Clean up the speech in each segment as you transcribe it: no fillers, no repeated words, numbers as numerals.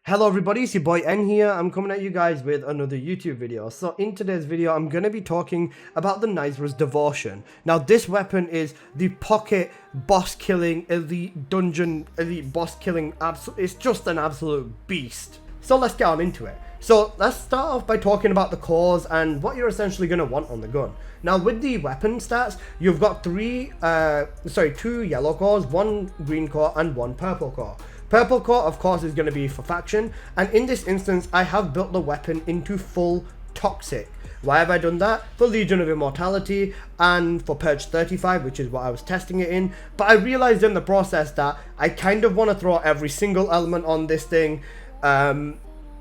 Hello everybody, it's your boy N here. I'm coming at you guys with another YouTube video. So in today's video, I'm going to be talking about the NAZEISTRA'S Devotion. Now this weapon is the pocket boss killing, elite dungeon, elite boss killing, it's just an absolute beast. So let's get on into it. So let's start off by talking about the cores and what you're essentially going to want on the gun. Now with the weapon stats, you've got two yellow cores, one green core and one purple core. Purple core, of course, is going to be for faction, and in this instance, I have built the weapon into full toxic. Why have I done that? For Legion of Immortality and for Purge 35, which is what I was testing it in. But I realized in the process that I kind of want to throw every single element on this thing.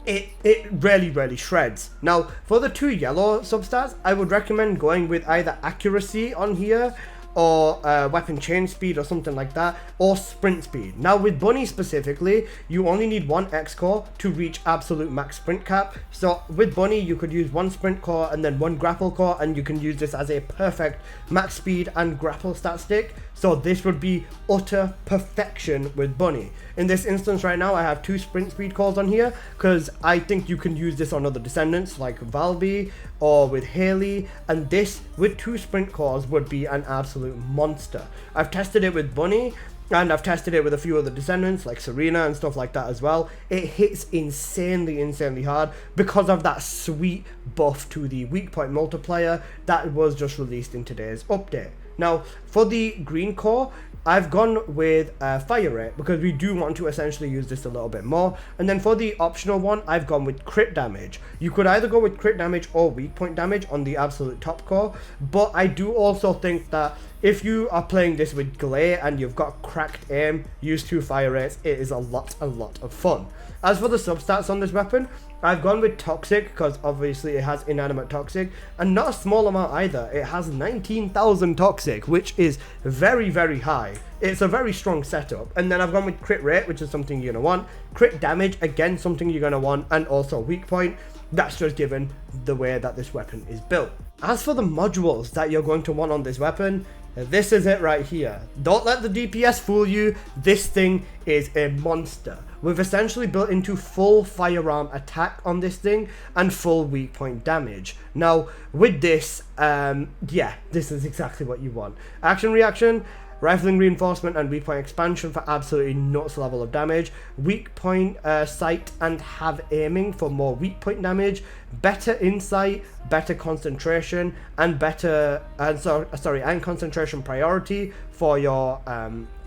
It really shreds. Now, for the two yellow substats, I would recommend going with either accuracy on here, or weapon chain speed or something like that, or sprint speed. Now with Bunny specifically, you only need one X core to reach absolute max sprint cap. So with Bunny, you could use one sprint core and then one grapple core, and you can use this as a perfect max speed and grapple stat stick. So this would be utter perfection with Bunny. In this instance right now, I have two sprint speed cores on here because I think you can use this on other Descendants like Valby or with Haley, and this with two sprint cores would be an absolute monster. I've tested it with Bunny, and I've tested it with a few other Descendants like Serena and stuff like that as well. It hits insanely hard because of that sweet buff to the weak point multiplier that was just released in today's update. Now for the green core, I've gone with fire rate because we do want to essentially use this a little bit more. And then for the optional one, I've gone with crit damage. You could either go with crit damage or weak point damage on the absolute top core, but I do also think that if you are playing this with Glare and you've got cracked aim, use two fire rates, it is a lot of fun. As for the substats on this weapon, I've gone with toxic because obviously it has inanimate toxic, and not a small amount either. It has 19,000 toxic, which is very high. It's a very strong setup. And then I've gone with crit rate, which is something you're gonna want. Crit damage, again, something you're gonna want, and also weak point. That's just given the way that this weapon is built. As for the modules that you're going to want on this weapon, this is it right here. Don't let the DPS fool you. This thing is a monster. We've essentially built into full firearm attack on this thing and full weak point damage. Now with this, yeah, this is exactly what you want. Action reaction, rifling reinforcement and weak point expansion for absolutely nuts level of damage. Weak point sight and have aiming for more weak point damage. Better insight, better concentration, and better and concentration priority for your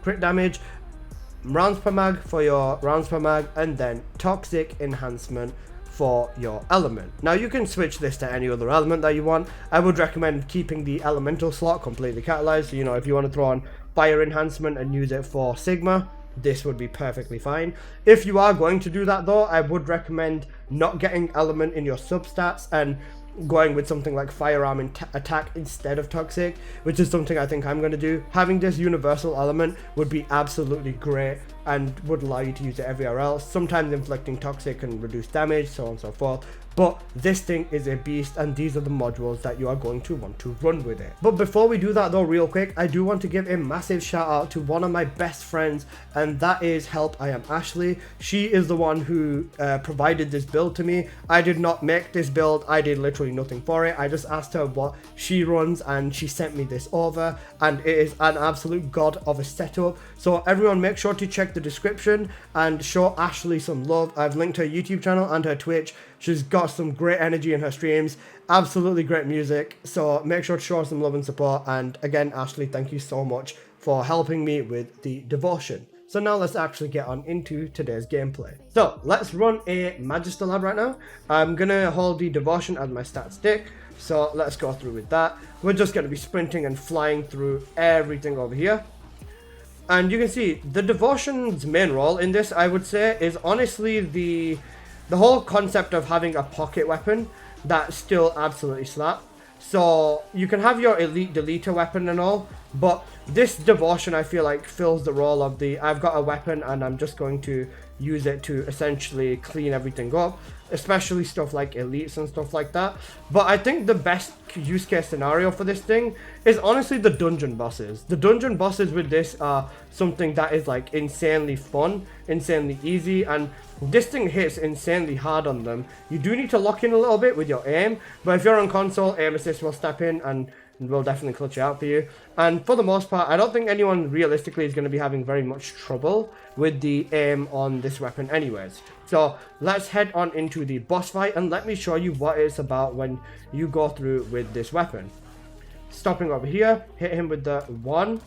crit damage. Rounds per mag for your rounds per mag, and then toxic enhancement for your element. Now you can switch this to any other element that you want. I would recommend keeping the elemental slot completely catalyzed. So, you know, if you want to throw on fire enhancement and use it for Sigma, this would be perfectly fine. If you are going to do that though, I would recommend not getting element in your substats and going with something like firearm attack instead of toxic, which is something I think I'm going to do. Having this universal element would be absolutely great and would allow you to use it everywhere else. Sometimes inflicting toxic can reduce damage, so on and so forth. But this thing is a beast, and these are the modules that you are going to want to run with it. But before we do that though, real quick, I do want to give a massive shout out to one of my best friends, and that is Help I Am Ashley. She is the one who provided this build to me. I did not make this build, I did literally nothing for it. I just asked her what she runs and she sent me this over, and it is an absolute god of a setup. So everyone make sure to check the description and show Ashley some love. I've linked her YouTube channel and her Twitch. She's got some great energy in her streams, absolutely great music, so make sure to show her some love and support. And again, Ashley, thank you so much for helping me with the devotion. So now let's actually get on into today's gameplay. So let's run a Magister Lab right now. I'm gonna hold the devotion as my stat stick, so let's go through with that. We're just gonna be sprinting and flying through everything over here. And you can see the devotion's main role in this, I would say, is honestly the whole concept of having a pocket weapon that still absolutely slap. So you can have your elite deleter weapon and all, but this devotion I feel like fills the role of the I've got a weapon and I'm just going to use it to essentially clean everything up, especially stuff like elites and stuff like that. But I think the best use case scenario for this thing is honestly the dungeon bosses. The dungeon bosses with this are something that is like insanely fun, insanely easy, and this thing hits insanely hard on them. You do need to lock in a little bit with your aim, but if you're on console, aim assist will step in and will definitely clutch it out for you. And for the most part, I don't think anyone realistically is going to be having very much trouble with the aim on this weapon anyways. So let's head on into the boss fight and let me show you what it's about when you go through with this weapon. Stopping over here, hit him with the 1,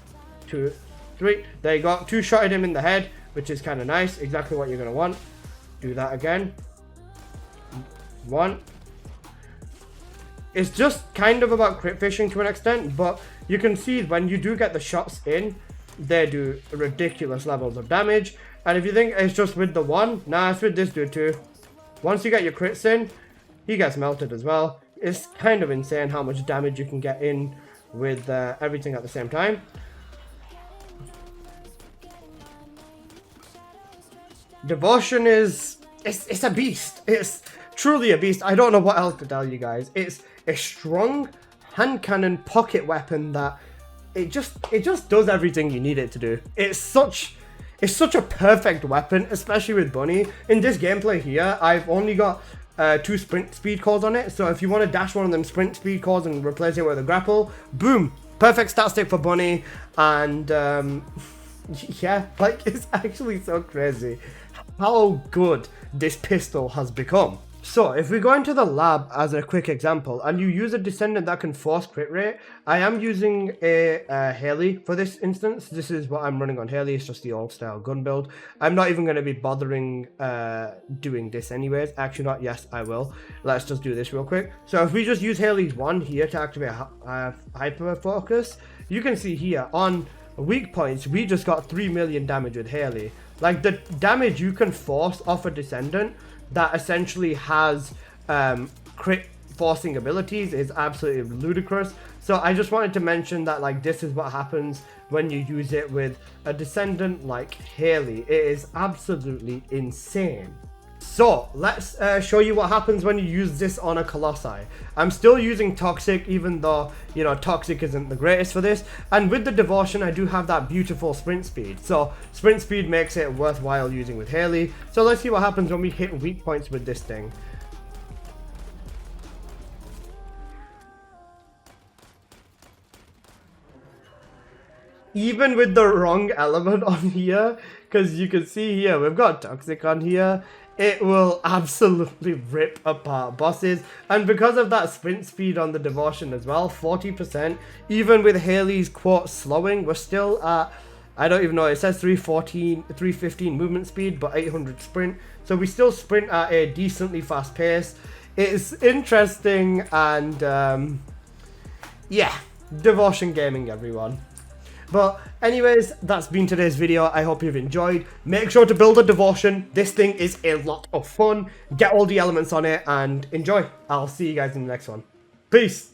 2, 3. There you go. 2-shotted him in the head, which is kind of nice. Exactly what you're going to want. Do that again. 1. It's just kind of about crit fishing to an extent, but you can see when you do get the shots in, they do ridiculous levels of damage. And if you think it's just with the 1, nah, it's with this dude too. Once you get your crits in, he gets melted as well. It's kind of insane how much damage you can get in with everything at the same time. Devotion is... It's a beast. It's truly a beast. I don't know what else to tell you guys. It's a strong hand cannon pocket weapon that it just does everything you need it to do. It's such a perfect weapon, especially with Bunny. In this gameplay here, I've only got 2 sprint speed cores on it, so if you want to dash one of them sprint speed cores and replace it with a grapple, boom, perfect stat stick for Bunny. And yeah, like, it's actually so crazy how good this pistol has become. So if we go into the lab as a quick example and you use a Descendant that can force crit rate, I am using a Haley for this instance. This is what I'm running on Haley. It's just the old style gun build. I'm not even going to be bothering doing this anyways. Actually not, yes I will. Let's just do this real quick. So if we just use Haley's 1 here to activate hyper focus, you can see here on weak points we just got 3 million damage with Haley. Like, the damage you can force off a Descendant that essentially has crit forcing abilities is absolutely ludicrous. So I just wanted to mention that, like, this is what happens when you use it with a Descendant like Haley. It is absolutely insane. So let's show you what happens when you use this on a Colossi. I'm still using Toxic, even though, you know, Toxic isn't the greatest for this. And with the Devotion, I do have that beautiful sprint speed. So sprint speed makes it worthwhile using with Haley. So let's see what happens when we hit weak points with this thing. Even with the wrong element on here, because you can see here, we've got Toxic on here. It will absolutely rip apart bosses. And because of that sprint speed on the Devotion as well, 40%, even with Haley's quote slowing, we're still at, I don't even know, it says 315 movement speed, but 800 sprint. So we still sprint at a decently fast pace. It's interesting, and yeah, Devotion gaming, everyone. But anyways, that's been today's video. I hope you've enjoyed. Make sure to build a Devotion. This thing is a lot of fun. Get all the elements on it and enjoy. I'll see you guys in the next one. Peace.